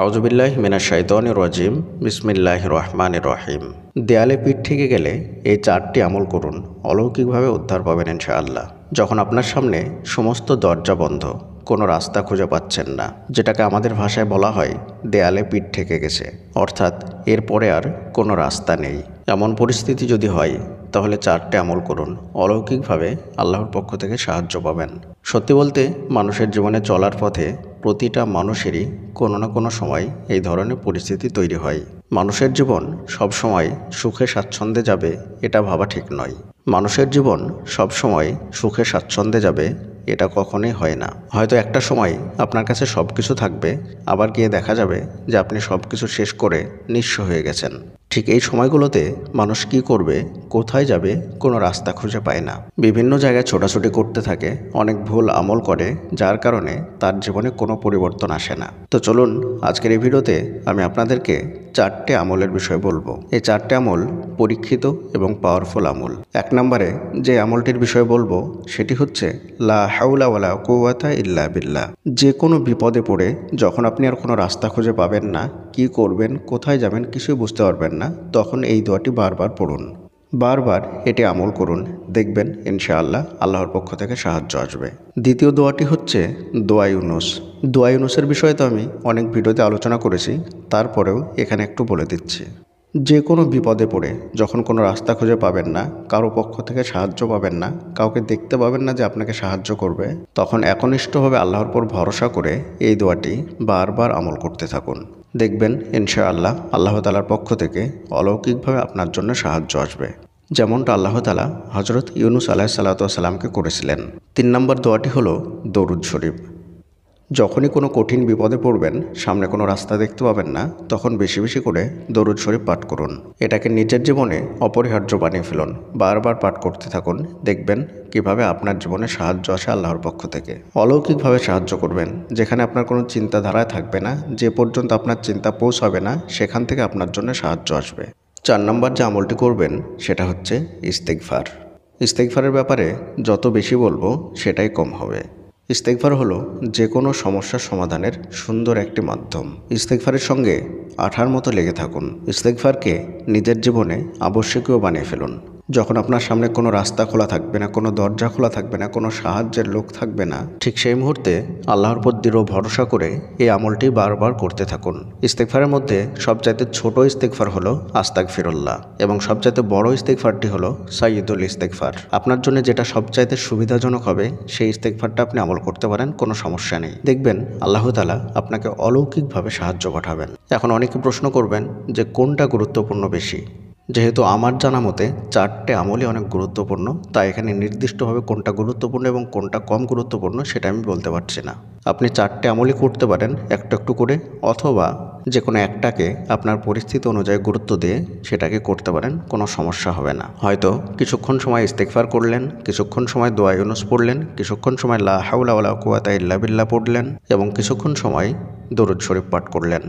আউযুবিল্লাহি মিনাশ শাইতানির রাজিম। বিসমিল্লাহির রহমানির রহিম। দেয়ালে পিঠ থেকে গেলে এই 4টি আমল করুন, অলৌকিকভাবে উদ্ধার পাবেন ইনশাআল্লাহ। যখন আপনার সামনে সমস্ত দরজা বন্ধ, কোনো রাস্তা খুঁজে পাচ্ছেন না, যেটাকে আমাদের ভাষায় বলা হয় দেয়ালে পিঠ থেকে গেছে, অর্থাৎ এরপরে আর কোনো রাস্তা নেই, এমন পরিস্থিতি যদি হয়, তাহলে 4টে আমল করুন, অলৌকিকভাবে আল্লাহর পক্ষ থেকে সাহায্য পাবেন। সত্যি বলতে মানুষের জীবনে চলার পথে প্রতিটা মানুষেরই কোনো না কোনো সময় এই ধরনের পরিস্থিতি তৈরি হয়। মানুষের জীবন সবসময় সুখে স্বাচ্ছন্দ্যে যাবে এটা ভাবা ঠিক নয়। মানুষের জীবন সবসময় সুখে স্বাচ্ছন্দ্যে যাবে এটা কখনোই হয় না। হয়তো একটা সময় আপনার কাছে সব কিছু থাকবে, আবার গিয়ে দেখা যাবে যে আপনি সব কিছু শেষ করে নিঃস্ব হয়ে গেছেন। ঠিক এই সময়গুলোতে মানুষ কি করবে, কোথায় যাবে, কোনো রাস্তা খুঁজে পায় না। বিভিন্ন জায়গায় ছোটাছুটি করতে থাকে, অনেক ভুল আমল করে, যার কারণে তার জীবনে কোনো পরিবর্তন আসে না। তো চলুন আজকের এই ভিডিওতে আমি আপনাদেরকে 4টে আমলের বিষয় বলবো। এই 4টে আমল পরীক্ষিত এবং পাওয়ারফুল আমল। 1 নম্বরে যে আমলটির বিষয় বলবো সেটি হচ্ছে লা হাওলা ওয়ালা কুওয়াতা ইল্লা বিল্লাহ। যে কোনো বিপদে পড়ে যখন আপনি আর কোনো রাস্তা খুঁজে পাবেন না, কি করবেন, কোথায় যাবেন কিছুই বুঝতে পারবেন না, তখন এই দোয়াটি বারবার পড়ুন। বারবার এটি আমল করুন, দেখবেন ইনশাআল্লাহ আল্লাহর পক্ষ থেকে সাহায্য আসবে। দ্বিতীয় দোয়াটি হচ্ছে দোয়া ইউনুস। দোয়া ইউনুসের বিষয়ে তো আমি অনেক ভিডিওতে আলোচনা করেছি, তারপরেও এখানে একটু বলে দিচ্ছি। যে কোনো বিপদে পড়ে যখন কোনো রাস্তা খুঁজে পাবেন না, কারো পক্ষ থেকে সাহায্য পাবেন না, কাউকে দেখতে পাবেন না যে আপনাকে সাহায্য করবে, তখন একনিষ্ঠভাবে আল্লাহর পর ভরসা করে এই দোয়াটি বারবার আমল করতে থাকুন। দেখবেন ইনশাআল্লাহ আল্লাহ তাআলার পক্ষ থেকে অলৌকিকভাবে আপনার জন্য সাহায্য আসবে, যেমনটা আল্লাহ তাআলা হযরত ইউনুস আলাইহিস সালাতু ওয়াস সালামকে করেছিলেন। 3 নম্বর দোয়াটি হলো দরুদ শরীফ। যখনই কোনো কঠিন বিপদে পড়বেন, সামনে কোনো রাস্তা দেখতে পাবেন না, তখন বেশি বেশি করে দরুদ শরীফ পাঠ করুন। এটাকে নিজের জীবনে অপরিহার্য বানিয়ে ফেলুন, বারবার পাঠ করতে থাকুন, দেখবেন কিভাবে আপনার জীবনে সাহায্য আসে আল্লাহর পক্ষ থেকে। অলৌকিকভাবে সাহায্য করবেন, যেখানে আপনার কোনো চিন্তাধারায় থাকবে না, যে পর্যন্ত আপনার চিন্তা পৌঁছাবে না, সেখান থেকে আপনার জন্য সাহায্য আসবে। 4 নম্বর যে আমলটি করবেন সেটা হচ্ছে ইস্তেগফার। ইস্তেগফারের ব্যাপারে যত বেশি বলবো সেটাই কম হবে। ইস্তেগফার হলো যে কোনো সমস্যার সমাধানের সুন্দর একটি মাধ্যম। ইস্তেগফারের সঙ্গে আঠার মতো লেগে থাকুন। ইস্তেগফারকে নিজের জীবনে আবশ্যকীয় বানিয়ে ফেলুন। যখন আপনার সামনে কোনো রাস্তা খোলা থাকবে না, কোনো দরজা খোলা থাকবে না, কোনো সাহায্যের লোক থাকবে না, ঠিক সেই মুহূর্তে আল্লাহর উপর দৃঢ় ভরসা করে এই আমলটি বারবার করতে থাকুন। ইস্তেগফারের মধ্যে সবচাইতে ছোট ইস্তেগফার হলো আস্তাগফিরুল্লাহ, এবং সবচাইতে বড় ইস্তেগফারটি হলো সাইয়্যিদুল ইস্তেগফার। আপনার জন্য যেটা সবচাইতে সুবিধাজনক হবে সেই ইস্তেগফারটা আপনি আমল করতে পারেন, কোনো সমস্যা নেই। দেখবেন আল্লাহ তাআলা আপনাকে অলৌকিকভাবে সাহায্য পাঠাবেন। এখন অনেকে প্রশ্ন করবেন যে কোনটা গুরুত্বপূর্ণ বেশি। যেহেতু আমার জানা মতে 4টে আমলই অনেক গুরুত্বপূর্ণ, তাই এখানে নির্দিষ্টভাবে কোনটা গুরুত্বপূর্ণ এবং কোনটা কম গুরুত্বপূর্ণ সেটা আমি বলতে পারছি না। আপনি 4টে আমলই করতে পারেন একটু একটু করে, অথবা যে কোনো একটাকে আপনার পরিস্থিতি অনুযায়ী গুরুত্ব দিয়ে সেটাকে করতে পারেন, কোনো সমস্যা হবে না। হয়তো কিছুক্ষণ সময় ইস্তেগফার করলেন, কিছুক্ষণ সময় দোয়া ইউনুস পড়লেন, কিছুক্ষণ সময় লা হাওলা ওয়ালা কুওয়াতা ইল্লা বিল্লাহ পড়লেন, এবং কিছুক্ষণ সময় দরুদ শরীফ পাঠ করলেন।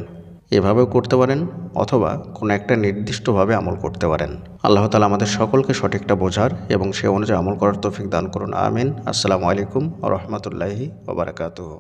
এভাবেও করতে পারেন, অথবা কোনো একটা নির্দিষ্টভাবে আমল করতে পারেন। আল্লাহ তাআলা আমাদের সকলকে সঠিকটা বোঝার এবং সে অনুযায়ী আমল করার তৌফিক দান করুন। আমিন। আসসালামু আলাইকুম ওয়া রাহমাতুল্লাহি ওয়া বারাকাতুহু।